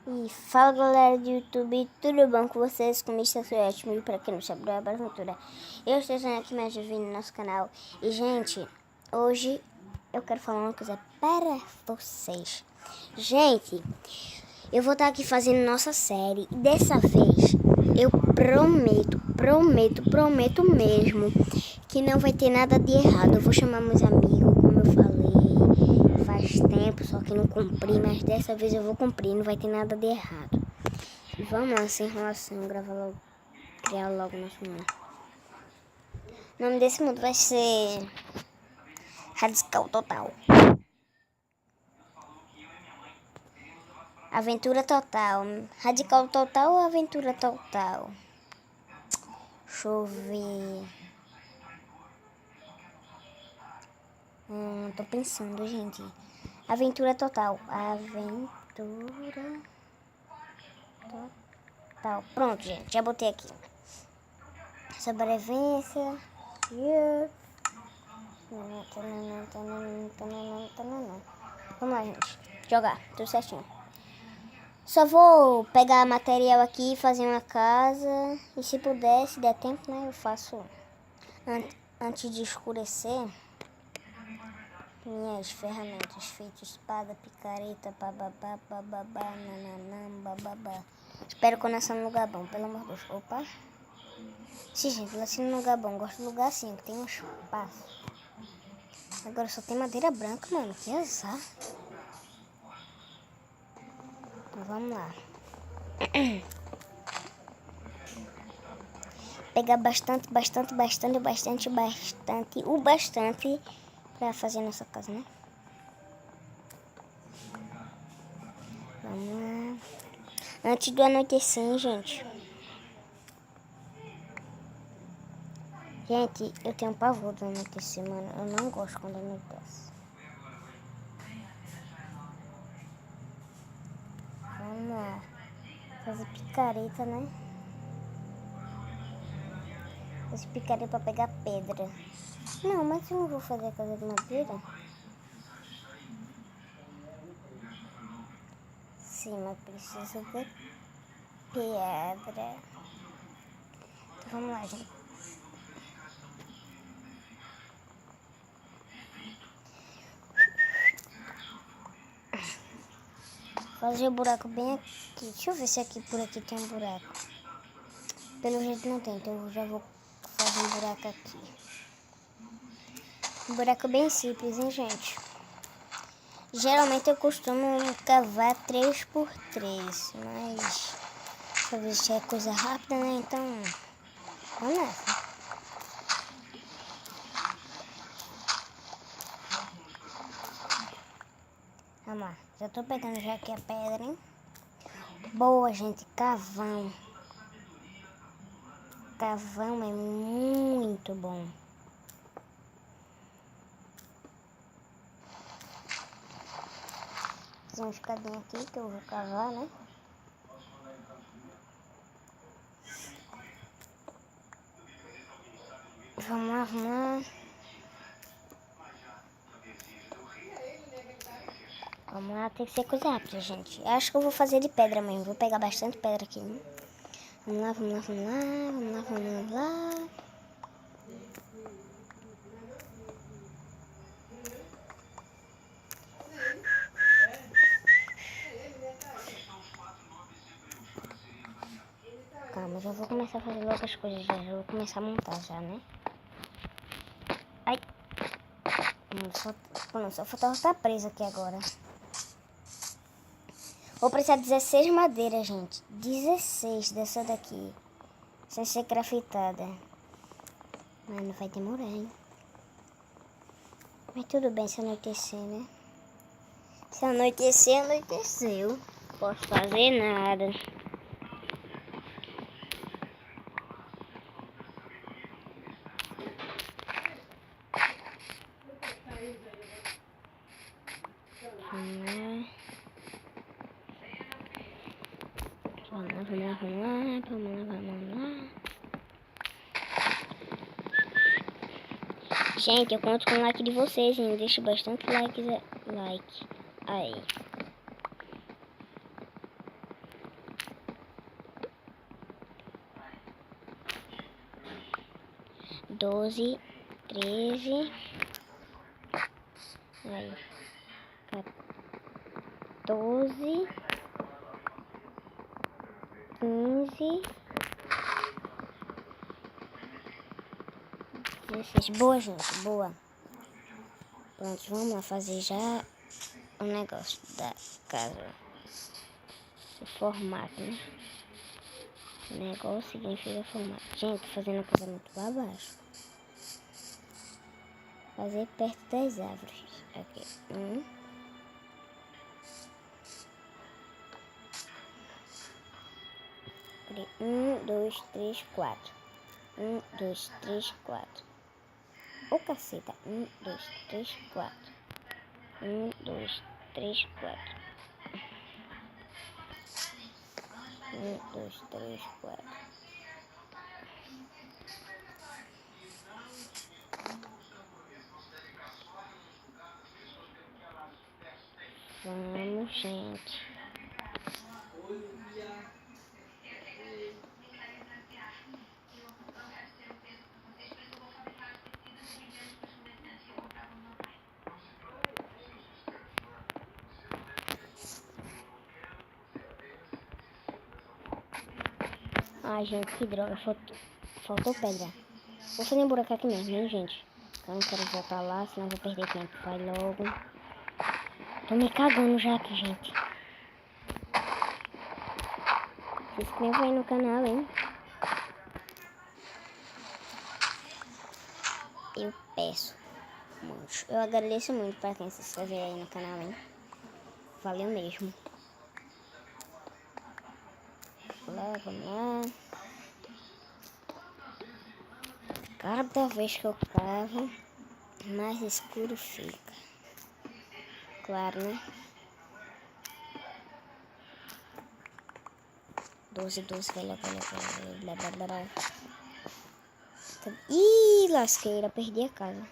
E fala galera do YouTube, tudo bom com vocês? Comigo está ótimo. E pra quem não sabe, é a Aventura. Eu estou fazendo aqui mais um vídeo no nosso canal. E gente, hoje eu quero falar uma coisa para vocês. Gente, eu vou estar aqui fazendo nossa série. E dessa vez eu prometo mesmo que não vai ter nada de errado. Eu vou chamar meus amigos, como eu falei. Faz tempo, só que não cumpri, mas dessa vez eu vou cumprir, não vai ter nada de errado. E vamos lá, sem enrolação, gravar logo, criar logo nosso mundo. O nome desse mundo vai ser Radical Total. Aventura Total. Radical Total ou Aventura Total? Deixa eu ver. Tô pensando, gente. Aventura Total. Aventura Total. Pronto, gente. Já botei aqui. Sobrevivência. Vamos lá, gente. Jogar. Tudo certinho. Só vou pegar material aqui e fazer uma casa. E se puder, se der tempo, né? Eu faço antes de escurecer. Minhas ferramentas. Feito espada, picareta, bababá, bababá, nananã, bababá. Espero que eu nasça num lugar bom, pelo amor de Deus. Opa. Sim, gente, nasci num lugar bom. Gosto de lugar assim, que tem um espaço. Agora só tem madeira branca, mano. Que azar. Vamos lá. Pegar bastante. O bastante pra fazer nossa casa, né? Vamos lá. Antes do anoitecer, gente. Gente, eu tenho pavor do anoitecer, mano. Eu não gosto quando anoitece. Vamos lá. Fazer picareta, né? Fazer picareta pra pegar pedra. Não, mas eu não vou fazer a casa de madeira. Sim, mas precisa de pedra. Então vamos lá, gente. Fazer o buraco bem aqui. Deixa eu ver se aqui por aqui tem um buraco. Pelo jeito não tem, então eu já vou fazer um buraco aqui. Um buraco bem simples, hein, gente? Geralmente eu costumo cavar 3x3, mas deixa eu ver se é coisa rápida, né? Então, vamos nessa. Vamos lá, já tô pegando já aqui a pedra, hein? Boa, gente, cavão. Cavão é muito bom. Fazer uma escadinha aqui que eu vou cavar, né? Vamos lá, vamos lá. Vamos lá, tem que ser coisa rápida, gente. Eu acho que eu vou fazer de pedra mesmo. Vou pegar bastante pedra aqui, né? Vamos lá. Calma, já vou começar a fazer logo as coisas. Já vou começar a montar já, né? Ai. Só falta estar presa aqui agora. Vou precisar de 16 madeiras, gente. 16 dessa daqui. Sem ser craftada. Mas não vai demorar, hein? Mas tudo bem se anoitecer, né? Se anoitecer, anoiteceu. Posso fazer nada. Vamos lá. Gente, eu conto com o like de vocês, hein? Deixe bastante like. Aí. 12, 13, aí, 14, 15, 16. Boa, gente, boa. Pronto, vamos lá fazer já o negócio da casa. O formato, né? Negócio significa formato. Gente, tô fazendo a casa muito lá abaixo. Fazer perto das árvores. Aqui. 2, 3, 4. 2, 3, 4. Ô, caceta. 2, 3, 4. 2, 3, 4. 2, 3, 4. Vamos, gente. Ai, gente, que droga. Faltou pedra. Vou fazer um buraco aqui mesmo, hein, gente? Eu não quero voltar lá, senão vou perder tempo. Vai logo. Tô me cagando já aqui, gente. Se inscreva aí no canal, hein? Eu peço muito. Eu agradeço muito para quem se inscrever aí no canal, hein? Valeu mesmo. Vamos lá. Cada vez que eu cavo, mais escuro fica. Claro, né? 12, velho. Ih, lasqueira, perdi a casa.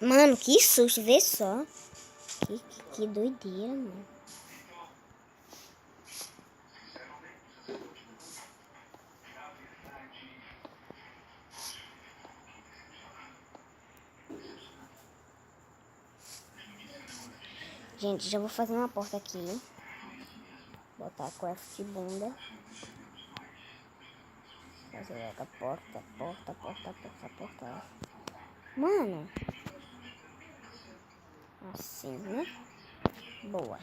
Mano, que susto, vê só. Que doideira, mano. Gente, já vou fazer uma porta aqui. Botar a craft de bunda. Fazer a porta. Mano. Assim, né? Boa.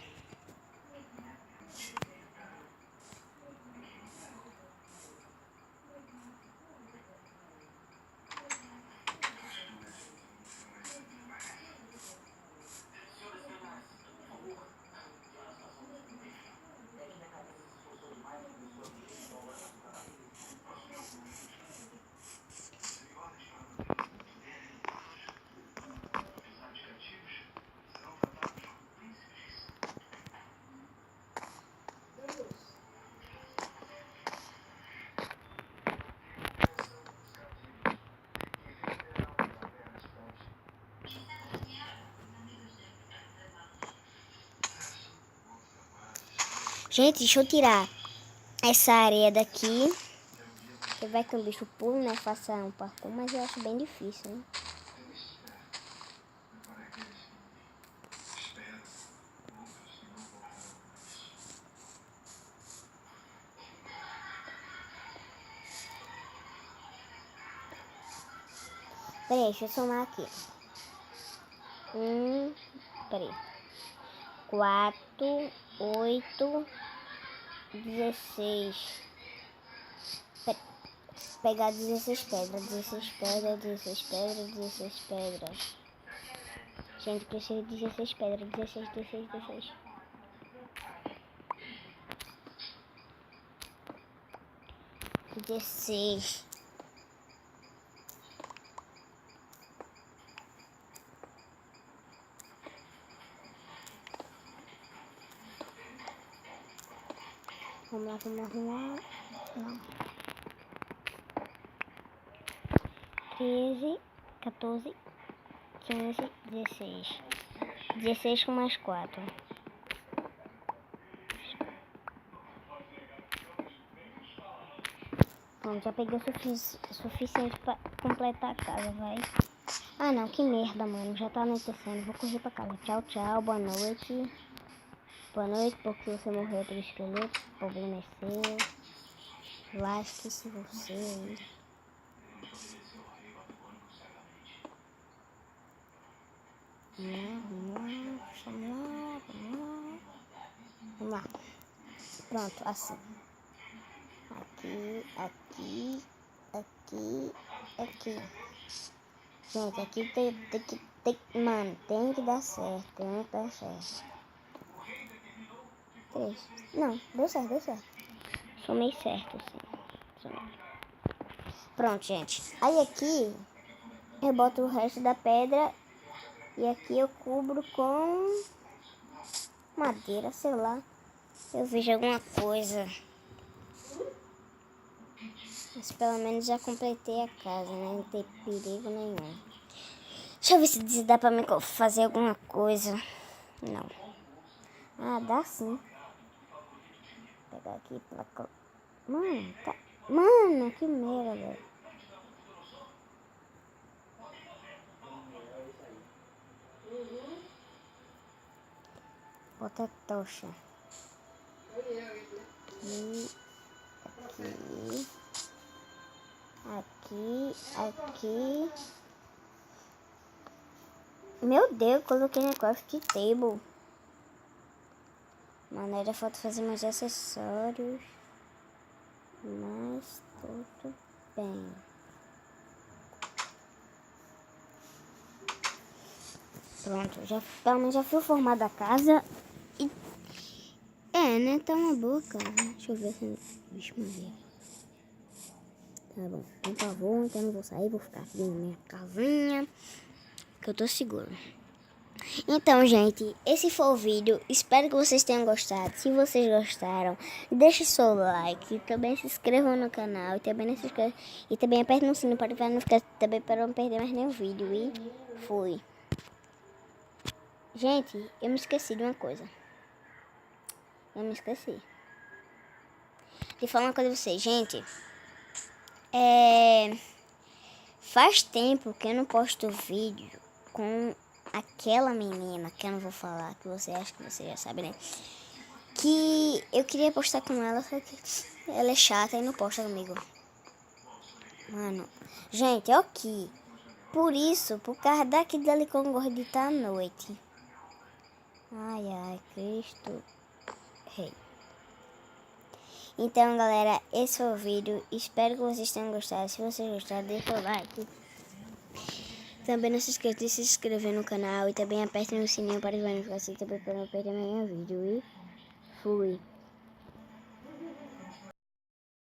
Gente, deixa eu tirar essa areia daqui. Que vai que um bicho pula, né? Faça um parkour, mas eu acho bem difícil, né? Peraí, deixa eu somar aqui. Peraí. 4, 8, 16. Pegar 16 pedras. 16 pedras. Gente, preciso de 16 pedras. 16. 16. Vamos lá. 13, 14, 15, 16. 16 com mais 4. Bom, já peguei o suficiente pra completar a casa, vai. Ah, não, que merda, mano. Já tá anoitecendo. Vou correr pra casa. Tchau, tchau. Boa noite. Boa noite, porque você morreu pelo esqueleto. O problema é seu. Lasque-se você aí. Vamos lá. Pronto, assim. Aqui, aqui, aqui, aqui. Gente, aqui mano, tem que dar certo, tem que dar certo. 3. Não, deu certo. Somei certo, sim. Pronto, gente. Aí aqui, eu boto o resto da pedra e aqui eu cubro com madeira, sei lá. Eu vejo alguma coisa. Mas pelo menos já completei a casa, né? Não tem perigo nenhum. Deixa eu ver se dá pra me fazer alguma coisa. Não. Ah, dá sim. Vou pegar aqui pra... Mano, tá... Mano, que merda. Bota a tocha. Aqui. Meu Deus, coloquei na craft table. Mano, ainda falta fazer mais acessórios. Mas tudo bem. Pronto, pelo menos já fui formada a casa. E... É, né? Tá uma boa casa. Deixa eu ver se... Vixe, Maria. Tá bom. Por favor, então não vou sair. Vou ficar aqui na minha casinha. Que eu tô seguro. Então, gente, esse foi o vídeo. Espero que vocês tenham gostado. Se vocês gostaram, deixe seu like. Também se inscrevam no canal. E também aperte no sininho para não ficar também para não perder mais nenhum vídeo. E fui. Gente, eu me esqueci de uma coisa. De falar uma coisa pra vocês, gente. Faz tempo que eu não posto vídeo com aquela menina, que eu não vou falar, que você acha que você já sabe, né? Que eu queria postar com ela, só que ela é chata e não posta comigo. Mano, gente, é o que? Por isso, por causa daquele dali que eu gosto de estar à noite. Ai, Cristo Rei. Então, galera, esse foi o vídeo. Espero que vocês tenham gostado. Se vocês gostaram, deixa o like. Também não se esqueça de se inscrever no canal. E também aperte no sininho para as notificações também para não perder nenhum vídeo. E fui.